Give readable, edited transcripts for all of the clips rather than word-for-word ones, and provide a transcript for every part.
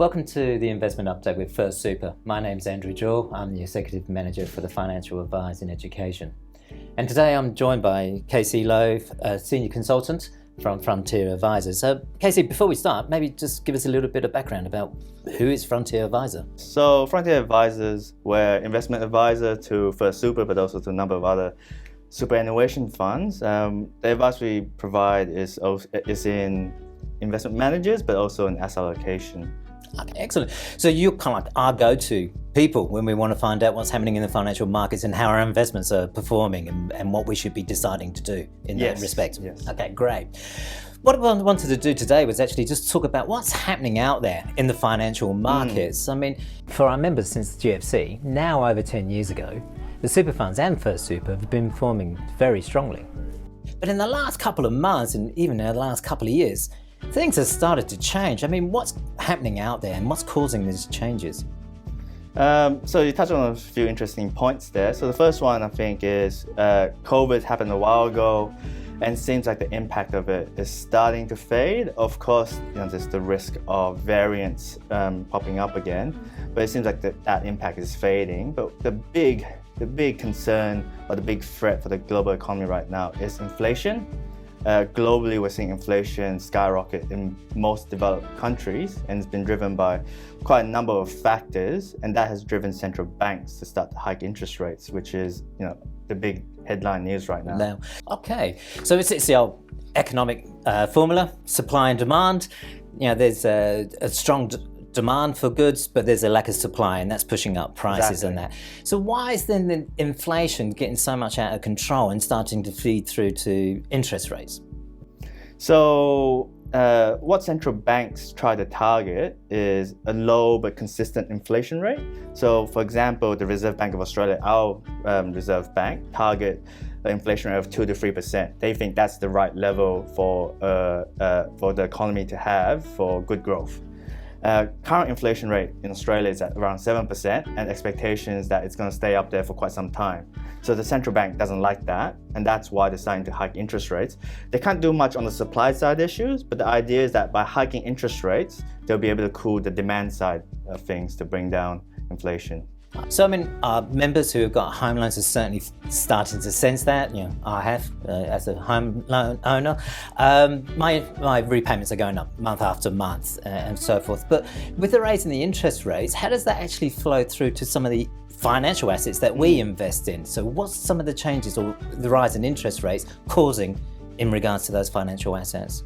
Welcome to the Investment Update with First Super. My name's Andrew Jewell. I'm the Executive Manager for the Financial Advising Education. And today I'm joined by Casey Lowe, a Senior Consultant from Frontier Advisors. So Casey, before we start, maybe just give us a little bit of background about who is Frontier Advisor. So Frontier Advisors, we're investment advisor to First Super, but also to a number of other superannuation funds. The advice we provide is in investment managers, but also in asset allocation. Okay, excellent. So you're kind of like our go-to people when we want to find out what's happening in the financial markets and how our investments are performing and what we should be deciding to do in that respect. Yes. Okay, great. What I wanted to do today was actually just talk about what's happening out there in the financial markets. I mean, for our members since the GFC, now over 10 years ago, the super funds and First Super have been performing very strongly. But in the last couple of months and even in the last couple of years, things have started to change. I mean, what's happening out there and what's causing these changes? So you touched on a few interesting points there. So the first one I think is COVID happened a while ago, and it seems like the impact of it is starting to fade. Of course, there's the risk of variants popping up again, but it seems like that impact is fading. But the big concern or the big threat for the global economy right now is inflation. Globally, we're seeing inflation skyrocket in most developed countries, and it's been driven by quite a number of factors, and that has driven central banks to start to hike interest rates, which is the big headline news right now. Okay, so it's the old economic formula: supply and demand. There's a strong demand for goods, but there's a lack of supply, and that's pushing up prices and that. So why is then the inflation getting so much out of control and starting to feed through to interest rates? So what central banks try to target is a low but consistent inflation rate. So for example, the Reserve Bank of Australia, our Reserve Bank, target an inflation rate of 2 to 3%. They think that's the right level for the economy to have for good growth. Current inflation rate in Australia is at around 7%, and expectations that it's going to stay up there for quite some time. So the central bank doesn't like that, and that's why they're starting to hike interest rates. They can't do much on the supply side issues, but the idea is that by hiking interest rates, they'll be able to cool the demand side of things to bring down inflation. So, I mean, our members who have got home loans are certainly starting to sense that. I have, as a home loan owner. My repayments are going up month after month and so forth. But with the raise in the interest rates, how does that actually flow through to some of the financial assets that we invest in? So what's some of the changes or the rise in interest rates causing in regards to those financial assets?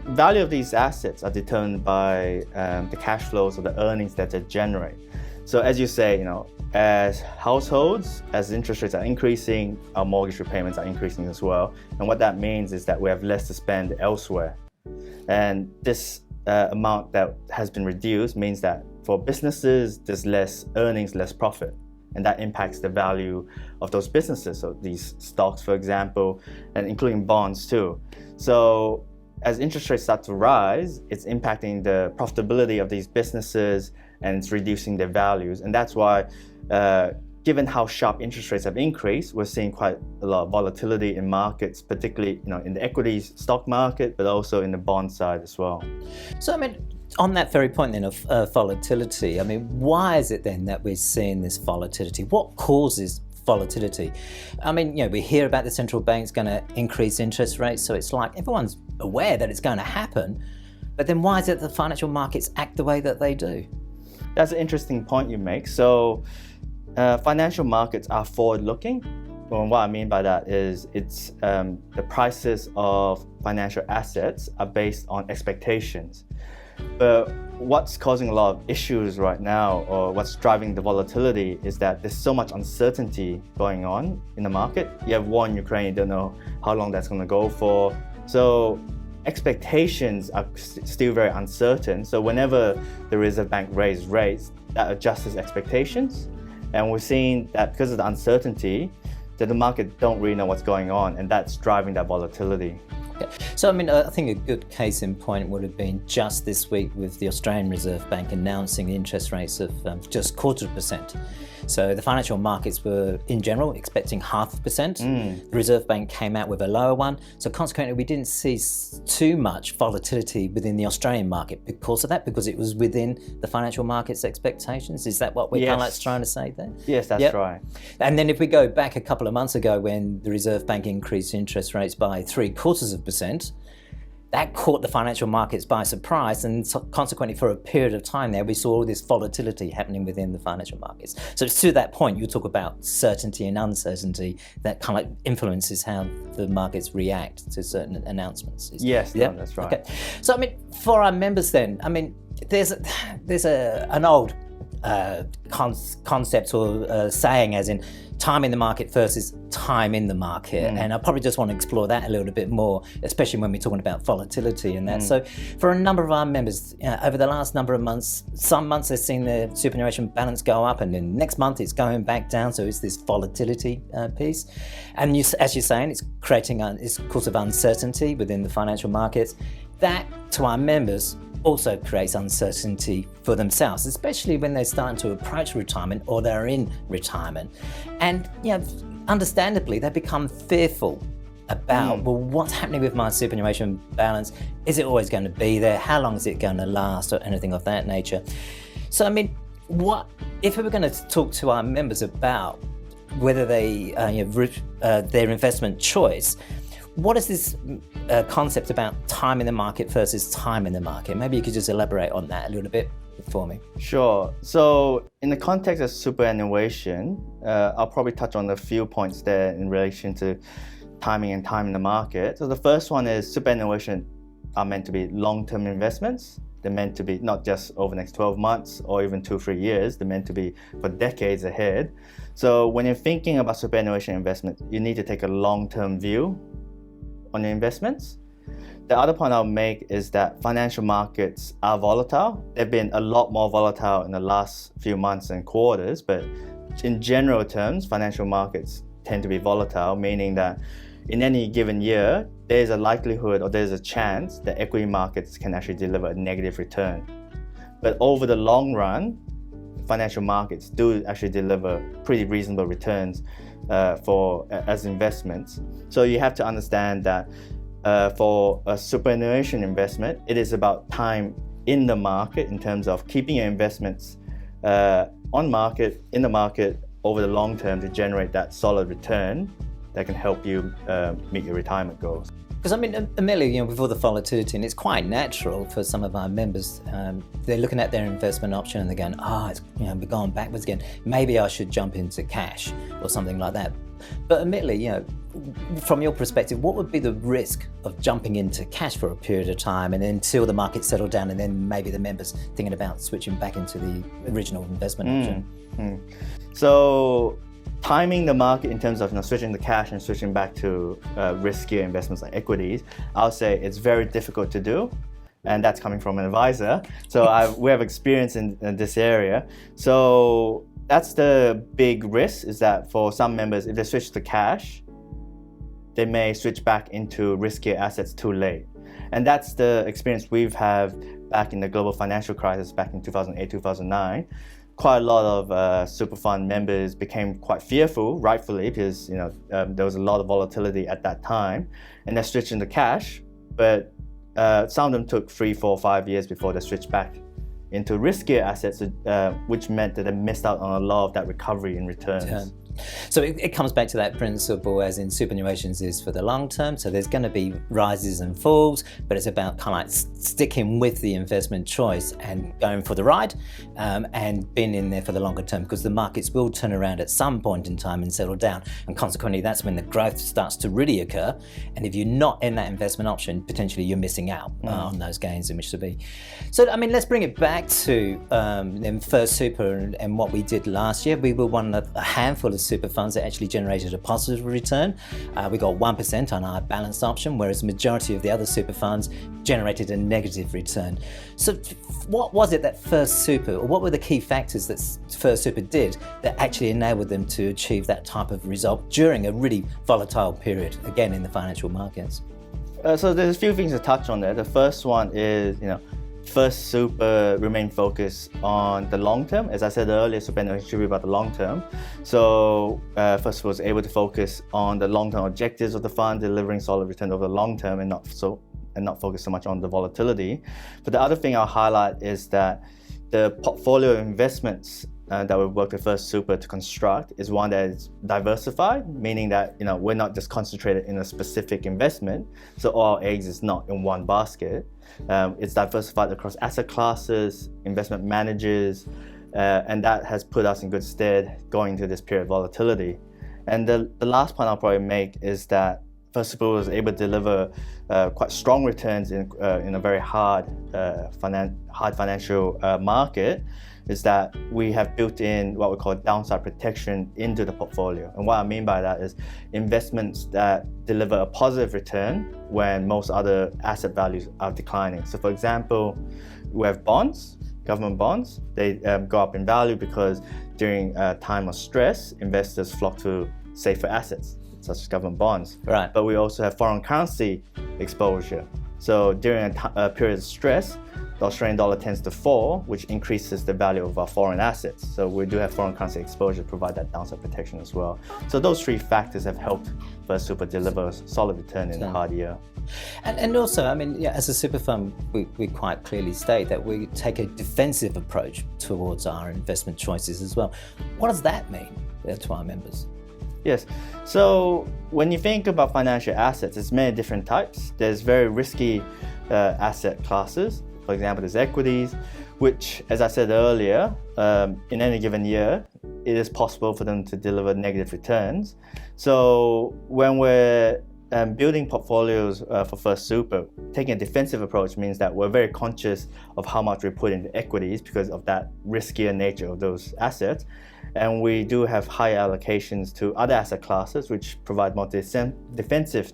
Value of these assets are determined by the cash flows or the earnings that they generate. So as you say, as households, as interest rates are increasing, our mortgage repayments are increasing as well. And what that means is that we have less to spend elsewhere. And this amount that has been reduced means that for businesses, there's less earnings, less profit. And that impacts the value of those businesses. So these stocks, for example, and including bonds too. So as interest rates start to rise, it's impacting the profitability of these businesses, and it's reducing their values. And that's why, given how sharp interest rates have increased, we're seeing quite a lot of volatility in markets, particularly in the equities stock market, but also in the bond side as well. So, I mean, on that very point then of volatility, I mean, why is it then that we're seeing this volatility? What causes volatility? I mean, we hear about the central bank's going to increase interest rates, so it's like everyone's aware that it's going to happen, but then why is it the financial markets act the way that they do? That's an interesting point you make. So financial markets are forward-looking. Well, what I mean by that is it's the prices of financial assets are based on expectations. But what's causing a lot of issues right now, or what's driving the volatility, is that there's so much uncertainty going on in the market. You have war in Ukraine, you don't know how long that's going to go for. So expectations are still very uncertain. So whenever the Reserve Bank raises rates, that adjusts expectations. And we're seeing that because of the uncertainty, that the market don't really know what's going on, and that's driving that volatility. Okay. So, I mean, I think a good case in point would have been just this week with the Australian Reserve Bank announcing interest rates of just 0.25%. So the financial markets were, in general, expecting 0.5%. The Reserve Bank came out with a lower one. So consequently, we didn't see too much volatility within the Australian market because of that, because it was within the financial markets' expectations. Is that what we're kind of like trying to say there? Yes, that's right. And then if we go back a couple of months ago when the Reserve Bank increased interest rates by 0.75%, that caught the financial markets by surprise, and so consequently for a period of time there we saw all this volatility happening within the financial markets. So it's to that point you talk about certainty and uncertainty that kind of like influences how the markets react to certain announcements. Yes, yeah? No, that's right. Okay. So I mean, for our members then, I mean, there's an old concept or saying, as in time in the market versus time in the market, and I probably just want to explore that a little bit more, especially when we're talking about volatility and that. So for a number of our members, over the last number of months, some months they've seen their superannuation balance go up, and then next month it's going back down. So it's this volatility piece, and as you're saying, it's creating this cause of uncertainty within the financial markets. That, to our members, also creates uncertainty for themselves, especially when they're starting to approach retirement or they're in retirement. And understandably, they become fearful about, well, what's happening with my superannuation balance? Is it always going to be there? How long is it going to last, or anything of that nature? So, I mean, what if we were going to talk to our members about whether they their investment choice? What is this concept about time in the market versus time in the market? Maybe you could just elaborate on that a little bit for me. Sure. So in the context of superannuation, I'll probably touch on a few points there in relation to timing and time in the market. So the first one is superannuation are meant to be long-term investments. They're meant to be not just over the next 12 months or even 2-3 years. They're meant to be for decades ahead. So when you're thinking about superannuation investment, you need to take a long-term view on your investments. The other point I'll make is that financial markets are volatile. They've been a lot more volatile in the last few months and quarters, but in general terms, financial markets tend to be volatile, meaning that in any given year, there's a likelihood or there's a chance that equity markets can actually deliver a negative return. But over the long run, financial markets do actually deliver pretty reasonable returns as investments. So you have to understand that for a superannuation investment, it is about time in the market in terms of keeping your investments in the market over the long term to generate that solid return that can help you meet your retirement goals. Because I mean, admittedly, with all the volatility, and it's quite natural for some of our members, they're looking at their investment option and they're going, we're going backwards again. Maybe I should jump into cash or something like that. But admittedly, from your perspective, what would be the risk of jumping into cash for a period of time and until the market settled down, and then maybe the members thinking about switching back into the original investment option? So timing the market in terms of switching to cash and switching back to riskier investments like equities, I'll say it's very difficult to do, and that's coming from an advisor. So we have experience in this area. So that's the big risk, is that for some members, if they switch to cash, they may switch back into riskier assets too late. And that's the experience we've had back in the global financial crisis back in 2008, 2009. Quite a lot of super fund members became quite fearful, rightfully, because there was a lot of volatility at that time, and they switched into cash. But some of them took 3, 4, 5 years before they switched back into riskier assets, which meant that they missed out on a lot of that recovery in returns. So it comes back to that principle, as in superannuations is for the long term. So there's going to be rises and falls, but it's about kind of like sticking with the investment choice and going for the ride, and being in there for the longer term, because the markets will turn around at some point in time and settle down. And consequently, that's when the growth starts to really occur. And if you're not in that investment option, potentially you're missing out on those gains in which to be. So, I mean, let's bring it back to First Super and what we did last year. We were one of a handful of super funds that actually generated a positive return. We got 1% on our balanced option, whereas the majority of the other super funds generated a negative return. So what was it that First Super, or what were the key factors that First Super did that actually enabled them to achieve that type of result during a really volatile period, again, in the financial markets? So there's a few things to touch on there. The first one is, First Super remain focused on the long term. As I said earlier, superannuation should be about the long term. So First Super was able to focus on the long-term objectives of the fund, delivering solid return over the long term, and not focus so much on the volatility. But the other thing I'll highlight is that the portfolio investments that we've worked with First Super to construct is one that is diversified, meaning that we're not just concentrated in a specific investment. So all our eggs is not in one basket. It's diversified across asset classes, investment managers, and that has put us in good stead going into this period of volatility. And the last point I'll probably make is that First Super was able to deliver quite strong returns in a very hard financial market, is that we have built in what we call downside protection into the portfolio. And what I mean by that is investments that deliver a positive return when most other asset values are declining. So for example, we have bonds, government bonds. They go up in value because during a time of stress, investors flock to safer assets, such as government bonds. Right. But we also have foreign currency exposure. So during a period of stress, the Australian dollar tends to fall, which increases the value of our foreign assets. So we do have foreign currency exposure to provide that downside protection as well. So those three factors have helped First Super deliver a solid return in a hard year. And also, as a super fund, we quite clearly state that we take a defensive approach towards our investment choices as well. What does that mean to our members? Yes, so when you think about financial assets, there's many different types. There's very risky asset classes. For example, there's equities, which, as I said earlier, in any given year, it is possible for them to deliver negative returns. So when we're building portfolios for First Super, taking a defensive approach means that we're very conscious of how much we put into equities because of that riskier nature of those assets. And we do have high allocations to other asset classes, which provide more defensive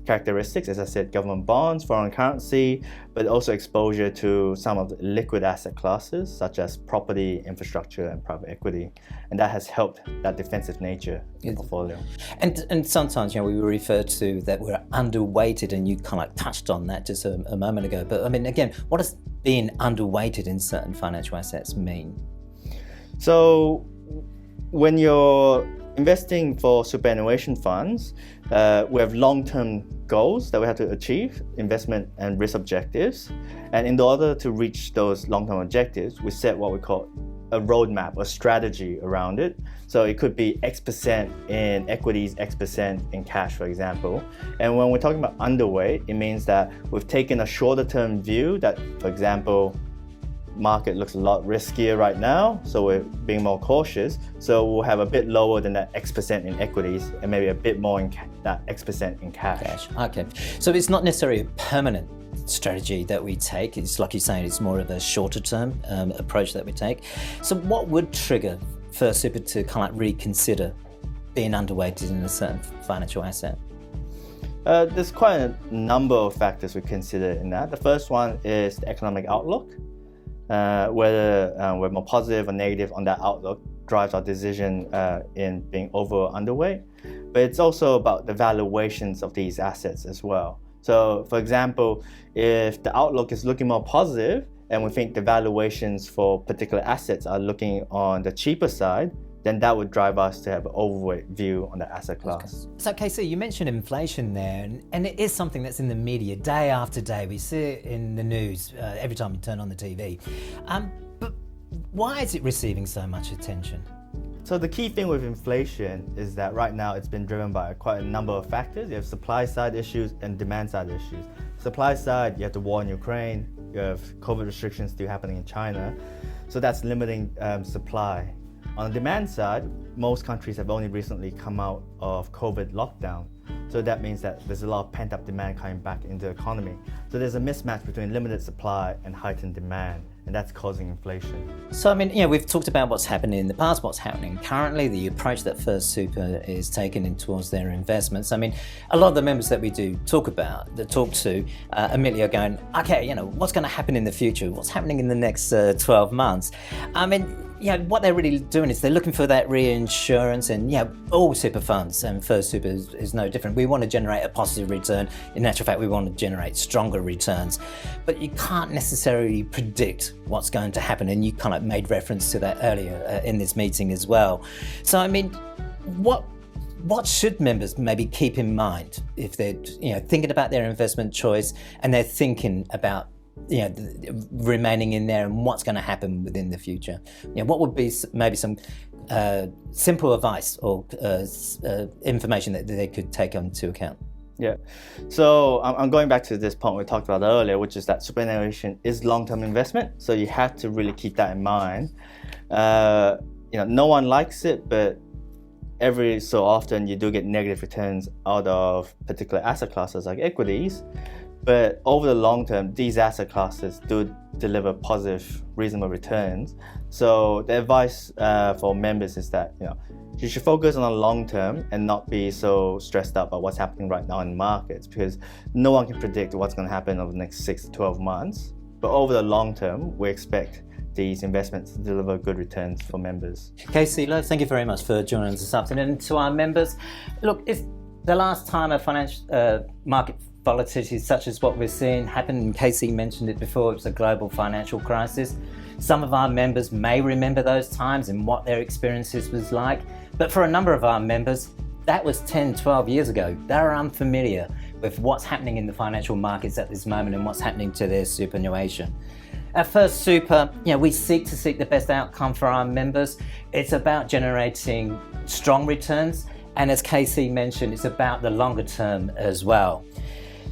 characteristics, as I said, government bonds, foreign currency, but also exposure to some of the liquid asset classes, such as property, infrastructure, and private equity. And that has helped that defensive nature in the portfolio. And sometimes, we refer to that we're underweighted, and you kind of touched on that just a moment ago. But again, what does being underweighted in certain financial assets mean? So when you're investing for superannuation funds, we have long-term goals that we have to achieve, investment and risk objectives. And in order to reach those long-term objectives, we set what we call a roadmap, a strategy around it. So it could be X% in equities, X% in cash, for example. And when we're talking about underweight, it means that we've taken a shorter-term view that, for example, market looks a lot riskier right now, so we're being more cautious. So we'll have a bit lower than that X% in equities and maybe a bit more in that X% in cash. Okay, so it's not necessarily a permanent strategy that we take. It's like you're saying, it's more of a shorter term approach that we take. So what would trigger First Super to kind of reconsider being underweighted in a certain financial asset? There's quite a number of factors we consider in that. The first one is the economic outlook. Whether we're more positive or negative on that outlook drives our decision in being over or underweight. But it's also about the valuations of these assets as well. So for example, if the outlook is looking more positive and we think the valuations for particular assets are looking on the cheaper side, then that would drive us to have an overweight view on the asset class. So KC, you mentioned inflation there, and it is something that's in the media day after day. We see it in the news every time you turn on the TV. But why is it receiving so much attention? So the key thing with inflation is that right now it's been driven by quite a number of factors. You have supply side issues and demand side issues. Supply side, you have the war in Ukraine, you have COVID restrictions still happening in China. So that's limiting supply. On the demand side, most countries have only recently come out of COVID lockdown. So that means that there's a lot of pent-up demand coming back into the economy. So there's a mismatch between limited supply and heightened demand, and that's causing inflation. So, we've talked about what's happening in the past, what's happening currently, the approach that First Super is taking in towards their investments. A lot of the members that we do talk to, immediately are going, okay, what's going to happen in the future? What's happening in the next 12 months? what they're really doing is they're looking for that reinsurance, and all super funds, and First Super is no different. We want to generate a positive return. In actual fact, we want to generate stronger returns, but you can't necessarily predict what's going to happen, and you kind of made reference to that earlier in this meeting as well. So I mean, what should members maybe keep in mind if they're thinking about their investment choice and they're thinking about remaining in there and what's going to happen within the future? What would be maybe some simple advice or information that they could take into account? Yeah, so I'm going back to this point we talked about earlier, which is that superannuation is long-term investment. So you have to really keep that in mind. No one likes it, but every so often you do get negative returns out of particular asset classes like equities. But over the long term, these asset classes do deliver positive, reasonable returns. So the advice for members is that you should focus on the long term and not be so stressed out about what's happening right now in markets, because no one can predict what's going to happen over the next 6 to 12 months. But over the long term, we expect these investments to deliver good returns for members. Casey, thank you very much for joining us this afternoon. And to our members, look, it's the last time a financial market volatility such as what we're seeing happened, and Casey mentioned it before, it was a global financial crisis. Some of our members may remember those times and what their experiences was like, but for a number of our members, that was 10, 12 years ago. They're unfamiliar with what's happening in the financial markets at this moment and what's happening to their superannuation. At First Super, we seek the best outcome for our members. It's about generating strong returns, and as Casey mentioned, it's about the longer term as well.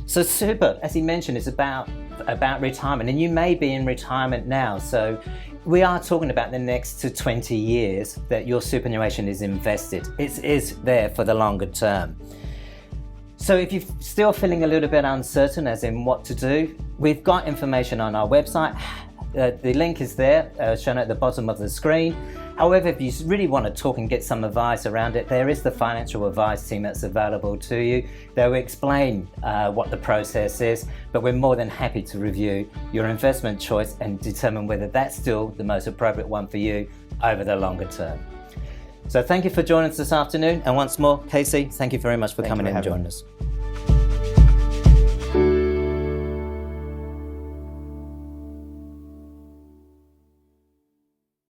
So Super, as he mentioned, is about retirement, and you may be in retirement now. So we are talking about the next to 20 years that your superannuation is invested. It is there for the longer term. So if you're still feeling a little bit uncertain as in what to do, we've got information on our website. The link is there, shown at the bottom of the screen. However, if you really want to talk and get some advice around it, there is the financial advice team that's available to you. They will explain what the process is, but we're more than happy to review your investment choice and determine whether that's still the most appropriate one for you over the longer term. So thank you for joining us this afternoon. And once more, Casey, thank you very much for coming in and joining us.